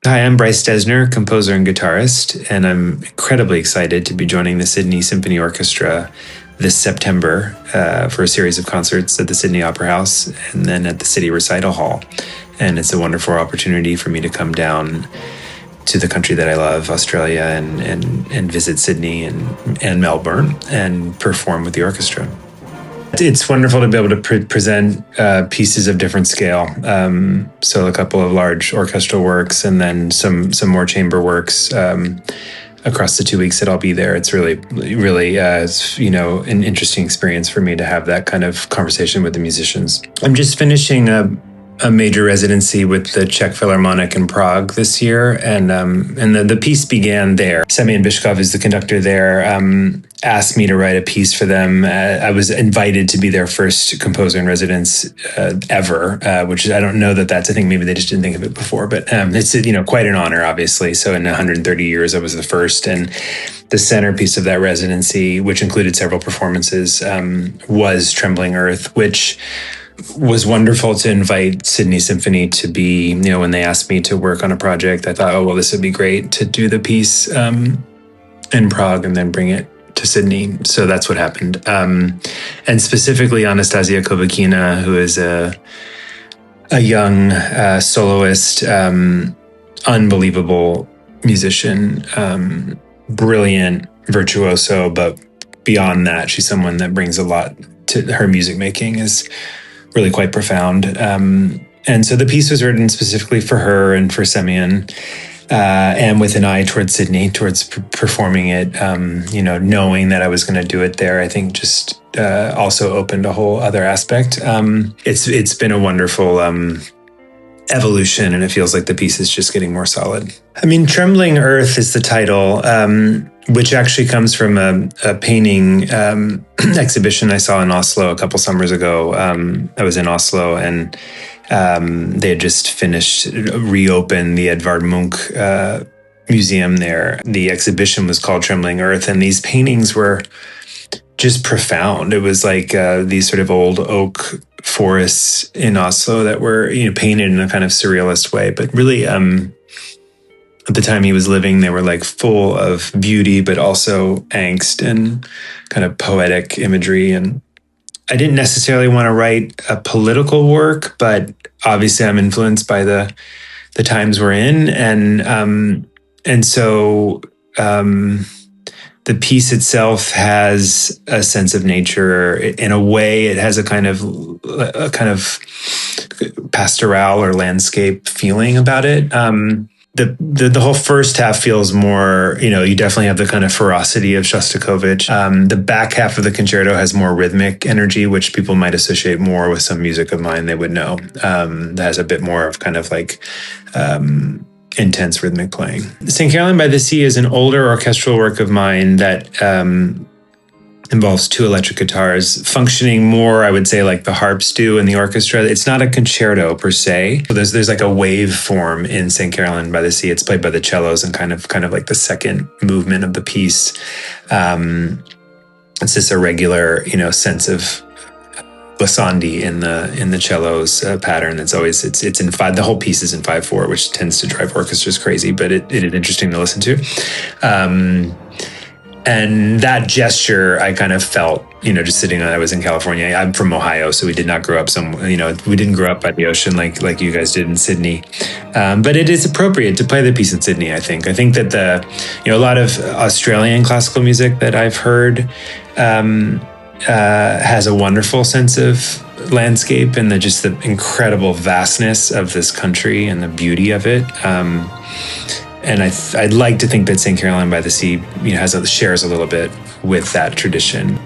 Hi, I'm Bryce Dessner, composer and guitarist, and I'm incredibly excited to be joining the Sydney Symphony Orchestra this September for a series of concerts at the Sydney Opera House and then at the City Recital Hall. And it's a wonderful opportunity for me to come down to the country that I love, Australia, and visit Sydney and Melbourne and perform with the orchestra. It's wonderful to be able to present pieces of different scale. So a couple of large orchestral works and then some more chamber works across the 2 weeks that I'll be there. It's really an interesting experience for me to have that kind of conversation with the musicians. I'm just finishing a major residency with the Czech Philharmonic in Prague this year, and the piece began there. Semyon Bishkov is the conductor there, asked me to write a piece for them. I was invited to be their first composer in residence ever, which I don't know that's a thing. Maybe they just didn't think of it before, but it's quite an honor, obviously. So in 130 years, I was the first, and the centerpiece of that residency, which included several performances, was Trembling Earth, which was wonderful to invite Sydney Symphony to be, when they asked me to work on a project, I thought, oh, well, this would be great to do the piece in Prague and then bring it to Sydney. So that's what happened. And specifically Anastasia Kobekina, who is a young soloist, unbelievable musician, brilliant virtuoso, but beyond that, she's someone that brings a lot to her music making, is really quite profound. And so the piece was written specifically for her and for Semyon, and with an eye towards Sydney, towards performing it, knowing that I was going to do it there, I think just also opened a whole other aspect. It's been a wonderful evolution, and it feels like the piece is just getting more solid. I mean, Trembling Earth is the title, which actually comes from a painting exhibition I saw in Oslo a couple summers ago. I was in Oslo, and they had just reopened the Edvard Munch museum there. The exhibition was called Trembling Earth, and these paintings were just profound. It was like these sort of old oak forests in Oslo that were painted in a kind of surrealist way, but really at the time he was living, they were like full of beauty, but also angst and kind of poetic imagery. And I didn't necessarily want to write a political work, but obviously I'm influenced by the times we're in. And so the piece itself has a sense of nature. In a way, it has a kind of pastoral or landscape feeling about it. The whole first half feels more, you definitely have the kind of ferocity of Shostakovich. The back half of the concerto has more rhythmic energy, which people might associate more with some music of mine they would know. That has a bit more of kind of like intense rhythmic playing. St. Caroline by the Sea is an older orchestral work of mine that involves two electric guitars functioning more, I would say, like the harps do in the orchestra. It's not a concerto per se. There's like a wave form in St. Caroline by the Sea. It's played by the cellos and kind of like the second movement of the piece. It's just a regular, sense of glissandi in the cellos pattern. It's in 5. The whole piece is in 5/4, which tends to drive orchestras crazy, but it is interesting to listen to. And that gesture, I kind of felt, just sitting I was in California. I'm from Ohio, so we did not grow up we didn't grow up by the ocean like you guys did in Sydney. But it is appropriate to play the piece in Sydney, I think. I think that a lot of Australian classical music that I've heard has a wonderful sense of landscape and the incredible vastness of this country and the beauty of it. And I'd like to think that St. Caroline by the Sea, shares a little bit with that tradition.